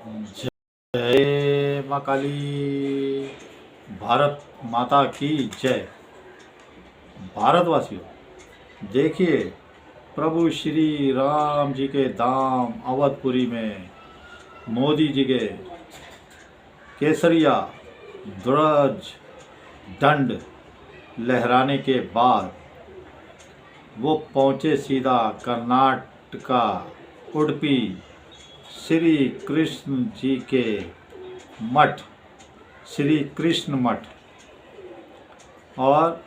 जय माँ काली। भारत माता की जय। भारतवासियों, देखिए प्रभु श्री राम जी के धाम अवधपुरी में मोदी जी के केसरिया ध्वज दंड लहराने के बाद वो पहुँचे सीधा कर्नाटका उडुपी श्री कृष्ण जी के मठ, श्री कृष्ण मठ। और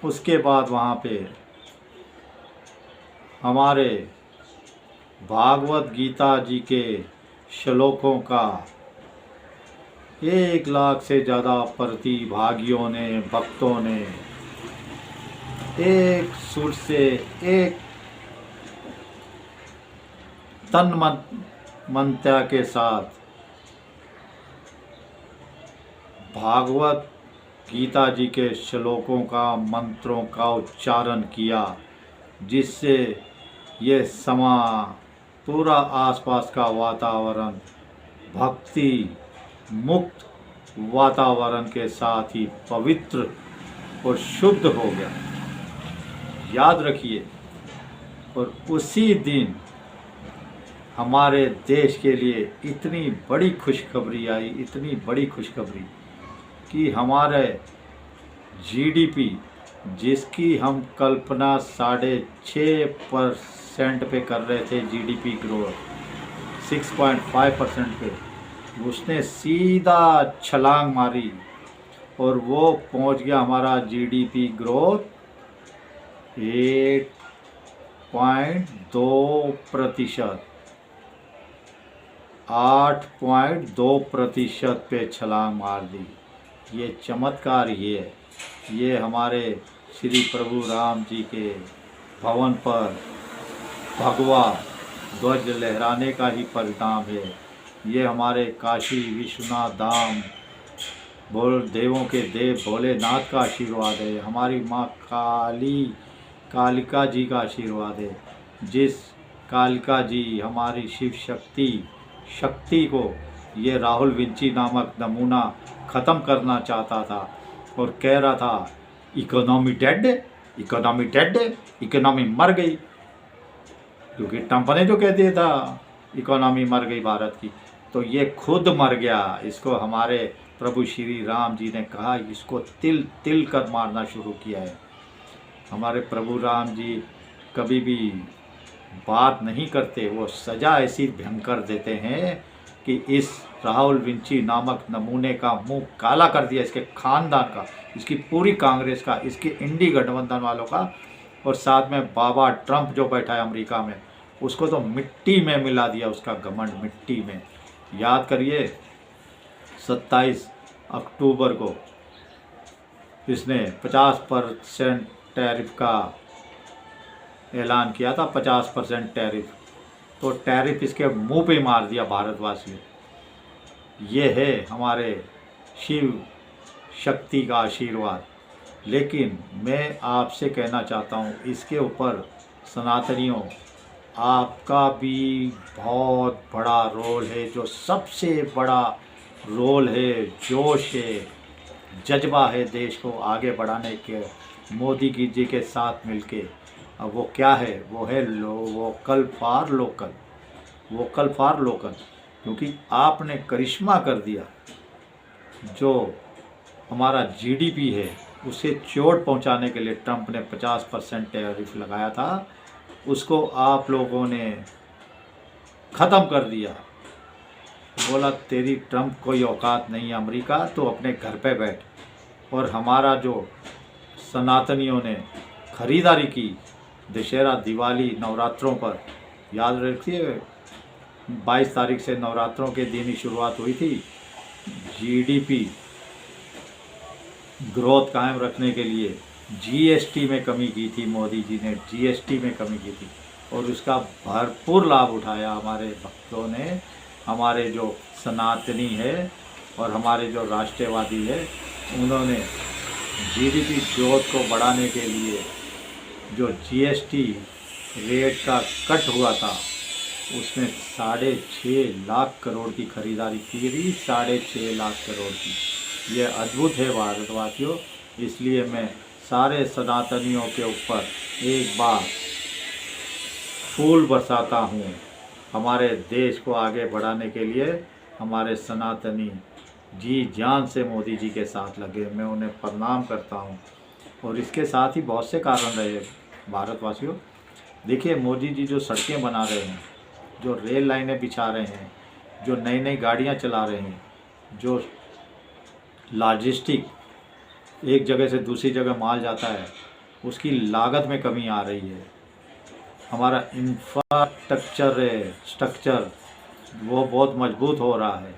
उसके बाद वहाँ पे हमारे भागवत गीता जी के श्लोकों का 1 लाख से ज़्यादा प्रतिभागियों ने, भक्तों ने एक सुर से, एक तन मनता के साथ भागवत गीता जी के श्लोकों का, मंत्रों का उच्चारण किया, जिससे ये समा पूरा आसपास का वातावरण भक्ति मुक्त वातावरण के साथ ही पवित्र और शुद्ध हो गया। याद रखिए। और उसी दिन हमारे देश के लिए इतनी बड़ी खुशखबरी आई, इतनी बड़ी खुशखबरी कि हमारे जीडीपी, जिसकी हम कल्पना 6.5% पे कर रहे थे, जीडीपी ग्रोथ 6.5% पे, उसने सीधा छलांग मारी और वो पहुंच गया हमारा जीडीपी ग्रोथ 8.2%, 8.2% पे छलांग मार दी। ये चमत्कार ये हमारे श्री प्रभु राम जी के भवन पर भगवा ध्वज लहराने का ही परिणाम है। ये हमारे काशी विश्वनाथ धाम देवों के देव भोलेनाथ का आशीर्वाद है। हमारी माँ कालिका जी का आशीर्वाद है। जिस कालिका जी हमारी शिव शक्ति को ये राहुल विंची नामक नमूना ख़त्म करना चाहता था और कह रहा था economy dead, economy dead, economy मर गई, क्योंकि ट्रंप ने जो कह दिया था इकोनॉमी मर गई भारत की, तो ये खुद मर गया। इसको हमारे प्रभु श्री राम जी ने कहा, इसको तिल तिल कर मारना शुरू किया है। हमारे प्रभु राम जी कभी भी बात नहीं करते, वो सज़ा ऐसी भयंकर देते हैं कि इस राहुल विंची नामक नमूने का मुंह काला कर दिया, इसके खानदान का, इसकी पूरी कांग्रेस का, इसके इंडी गठबंधन वालों का, और साथ में बाबा ट्रंप जो बैठा है अमेरिका में, उसको तो मिट्टी में मिला दिया, उसका घमंड मिट्टी में। याद करिए 27 अक्टूबर को इसने 50% टैरिफ का ऐलान किया था, 50% टैरिफ, तो टैरिफ इसके मुंह पे मार दिया भारतवासियों। ये है हमारे शिव शक्ति का आशीर्वाद। लेकिन मैं आपसे कहना चाहता हूँ, इसके ऊपर सनातनियों आपका भी बहुत बड़ा रोल है। जो सबसे बड़ा रोल है, जोश है, जज्बा है देश को आगे बढ़ाने के, मोदी जी के साथ मिलके। अब वो क्या है? वो है vocal for local, vocal for local, क्योंकि आपने करिश्मा कर दिया। जो हमारा जीडीपी है उसे चोट पहुंचाने के लिए ट्रंप ने 50% टैरिफ लगाया था, उसको आप लोगों ने ख़त्म कर दिया। बोला तेरी ट्रंप कोई औकात नहीं है अमेरिका, तो अपने घर पे बैठ। और हमारा जो सनातनियों ने खरीदारी की दशहरा, दिवाली, नवरात्रों पर, याद रखिए 22 तारीख से नवरात्रों के दिन ही शुरुआत हुई थी। जीडीपी ग्रोथ कायम रखने के लिए जीएसटी में कमी की थी, मोदी जी ने जीएसटी में कमी की थी, और उसका भरपूर लाभ उठाया हमारे भक्तों ने। हमारे जो सनातनी है और हमारे जो राष्ट्रवादी है, उन्होंने जीडीपी ग्रोथ को बढ़ाने के लिए जो जीएसटी रेट का कट हुआ था उसमें 6.5 लाख करोड़ की खरीदारी की गई, 6.5 लाख करोड़ की। ये अद्भुत है भारतवासियों। इसलिए मैं सारे सनातनियों के ऊपर एक बार फूल बरसाता हूँ। हमारे देश को आगे बढ़ाने के लिए हमारे सनातनी जी जान से मोदी जी के साथ लगे, मैं उन्हें प्रणाम करता हूँ। और इसके साथ ही बहुत से कारण रहे भारतवासियों। देखिए, मोदी जी जो सड़कें बना रहे हैं, जो रेल लाइनें बिछा रहे हैं, जो नई नई गाड़ियाँ चला रहे हैं, जो लॉजिस्टिक एक जगह से दूसरी जगह माल जाता है, उसकी लागत में कमी आ रही है। हमारा स्ट्रक्चर वो बहुत मजबूत हो रहा है।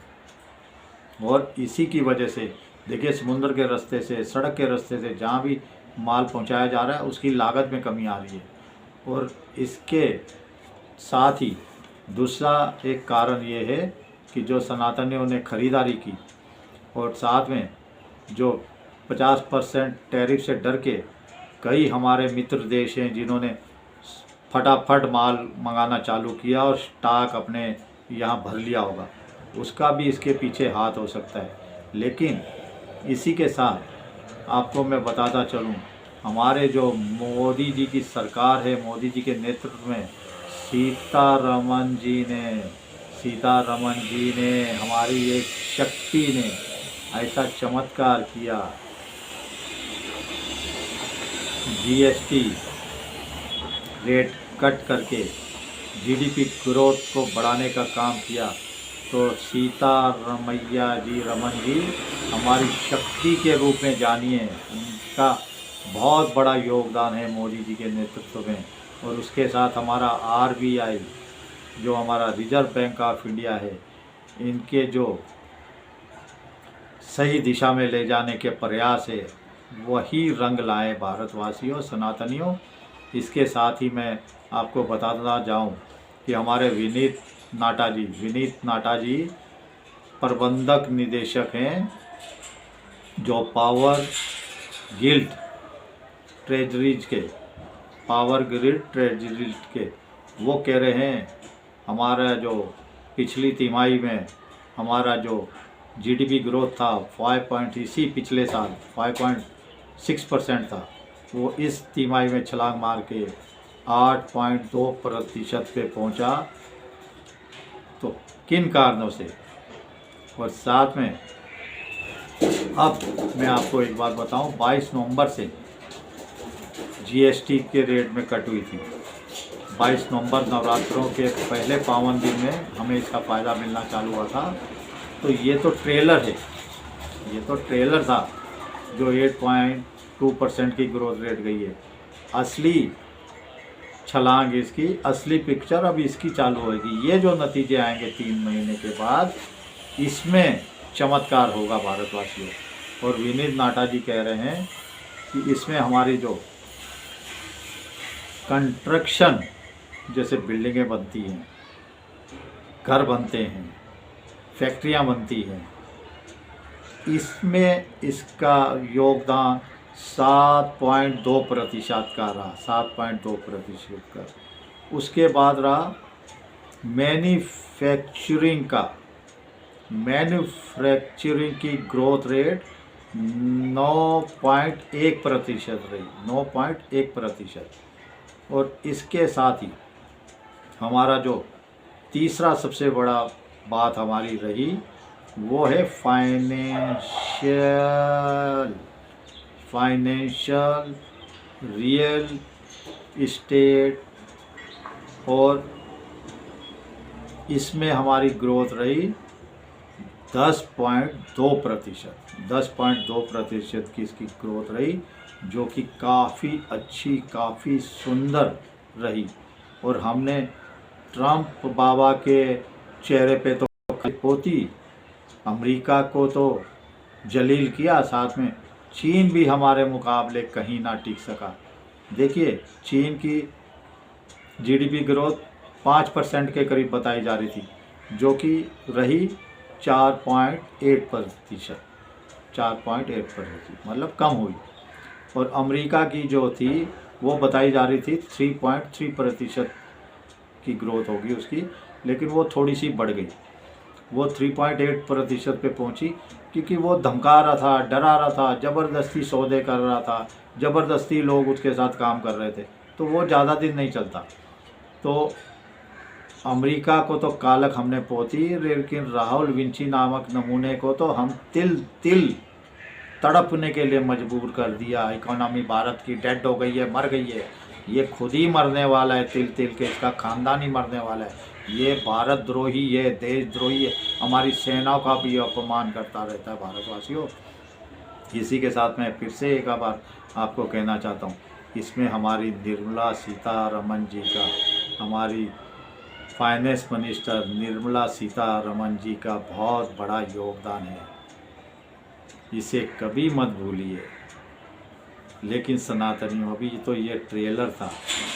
और इसी की वजह से देखिए, समुद्र के रास्ते से, सड़क के रास्ते से जहाँ भी माल पहुँचाया जा रहा है, उसकी लागत में कमी आ रही है। और इसके साथ ही दूसरा एक कारण ये है कि जो सनातनियों ने खरीदारी की और साथ में जो 50% टैरिफ से डर के कई हमारे मित्र देश हैं जिन्होंने फटाफट माल मंगाना चालू किया और स्टॉक अपने यहाँ भर लिया होगा, उसका भी इसके पीछे हाथ हो सकता है। लेकिन इसी के साथ आपको मैं बताता चलूँ, हमारे जो मोदी जी की सरकार है, मोदी जी के नेतृत्व में सीतारमन जी ने हमारी एक शक्ति ने ऐसा चमत्कार किया। जीएसटी रेट कट करके जीडीपी ग्रोथ को बढ़ाने का काम किया। तो सीतारमैया जी, रमन जी हमारी शक्ति के रूप में जानिए। उनका बहुत बड़ा योगदान है मोदी जी के नेतृत्व में। और उसके साथ हमारा आरबीआई, जो हमारा रिजर्व बैंक ऑफ इंडिया है, इनके जो सही दिशा में ले जाने के प्रयास है, वही रंग लाए भारतवासियों, सनातनियों। इसके साथ ही मैं आपको बताता जाऊं कि हमारे विनीत नाटा जी प्रबंधक निदेशक हैं, जो पावर ग्रिड ट्रेजरीज के वो कह रहे हैं हमारा जो पिछली तिमाही में हमारा जो जीडीपी ग्रोथ था पिछले साल 5.6% था, वो इस तिमाही में छलांग मार के 8.2% पे पहुंचा। तो किन कारणों से? और साथ में अब मैं आपको एक बात बताऊं, 22 नवंबर से जीएसटी के रेट में कट हुई थी। 22 नवंबर नवरात्रों के पहले पावन दिन में हमें इसका फ़ायदा मिलना चालू हुआ था। तो ये तो ट्रेलर है, ये तो ट्रेलर था जो 8.2% की ग्रोथ रेट गई है। असली छलांग, इसकी असली पिक्चर अब इसकी चालू होगी। ये जो नतीजे आएंगे 3 महीने के बाद, इसमें चमत्कार होगा भारतवासियों। और विनीत नाटा जी कह रहे हैं कि इसमें हमारी जो कंस्ट्रक्शन, जैसे बिल्डिंगें बनती हैं, घर बनते हैं, फैक्ट्रियां बनती हैं, इसमें इसका योगदान 7.2% का रहा, 7.2% का। उसके बाद रहा मैन्युफैक्चरिंग की ग्रोथ रेट 9.1% रही, 9.1%। और इसके साथ ही हमारा जो तीसरा सबसे बड़ा बात हमारी रही, वो है फाइनेंशियल रियल इस्टेट। और इसमें हमारी ग्रोथ रही 10.2% की इसकी ग्रोथ रही, जो कि काफ़ी अच्छी, काफ़ी सुंदर रही। और हमने ट्रंप बाबा के चेहरे पे तो पोती, अमेरिका को तो जलील किया, साथ में चीन भी हमारे मुकाबले कहीं ना टिक सका। देखिए, चीन की जीडीपी ग्रोथ 5% के करीब बताई जा रही थी, जो कि रही 4.8%, 4.8%, मतलब कम हुई। और अमेरिका की जो थी वो बताई जा रही थी 3.3% की ग्रोथ होगी उसकी, लेकिन वो थोड़ी सी बढ़ गई, वो 3.8% पे पहुंची, क्योंकि वो धमका रहा था, डरा रहा था, ज़बरदस्ती सौदे कर रहा था, ज़बरदस्ती लोग उसके साथ काम कर रहे थे, तो वो ज़्यादा दिन नहीं चलता। तो अमेरिका को तो कालक हमने पोती, लेकिन राहुल विंची नामक नमूने को तो हम तिल तिल तड़पने के लिए मजबूर कर दिया। इकोनॉमी भारत की डेड हो गई है, मर गई है, ये खुद ही मरने वाला है, तिल तिल के इसका खानदान ही मरने वाला है, ये भारत द्रोही है, देशद्रोही है, हमारी सेनाओं का भी अपमान करता रहता है भारतवासियों। इसी के साथ मैं फिर से एक बार आपको कहना चाहता हूँ, इसमें हमारी निर्मला सीतारमण जी का, हमारी फाइनेंस मिनिस्टर निर्मला सीतारमण जी का बहुत बड़ा योगदान है, इसे कभी मत भूलिए। लेकिन सनातनियों, अभी तो ये ट्रेलर था,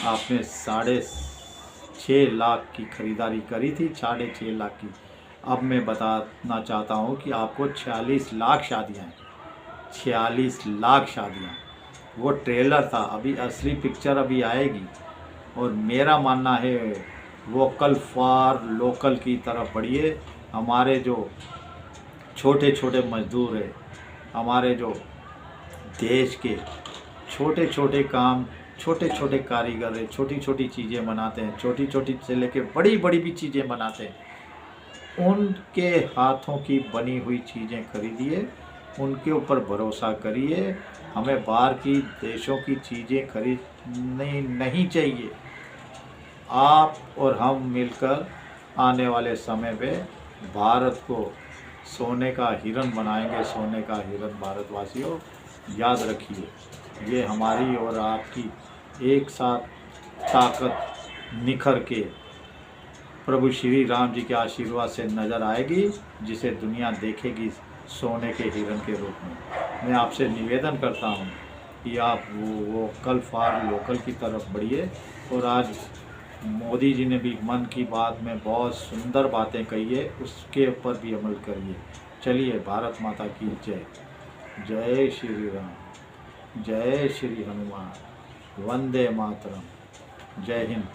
आपने 6.5 लाख की खरीदारी करी थी, 6.5 लाख की। अब मैं बताना चाहता हूँ कि आपको 46 लाख शादियाँ हैं, 46 लाख शादियाँ। वो ट्रेलर था, अभी असली पिक्चर अभी आएगी। और मेरा मानना है वोकल फॉर लोकल की तरफ बढ़िए। हमारे जो छोटे छोटे मजदूर हैं, हमारे जो देश के छोटे छोटे काम, छोटे छोटे कारीगर हैं, छोटी छोटी चीज़ें बनाते हैं, छोटी छोटी से लेके बड़ी बड़ी भी चीज़ें बनाते हैं, उनके हाथों की बनी हुई चीज़ें खरीदिए, उनके ऊपर भरोसा करिए। हमें बाहर की देशों की चीज़ें खरीदनी नहीं चाहिए। आप और हम मिलकर आने वाले समय पे भारत को सोने का हिरन बनाएंगे, सोने का हिरन। भारतवासियों, याद रखिए, ये हमारी और आपकी एक साथ ताकत निखर के प्रभु श्री राम जी के आशीर्वाद से नज़र आएगी, जिसे दुनिया देखेगी सोने के हिरन के रूप में। मैं आपसे निवेदन करता हूँ कि आप वो कल फॉर लोकल की तरफ बढ़िए। और आज मोदी जी ने भी मन की बात में बहुत सुंदर बातें कही है, उसके ऊपर भी अमल करिए। चलिए, भारत माता की जय। जय श्री राम, जय श्री हनुमान, वंदे मातरम, जय हिंद।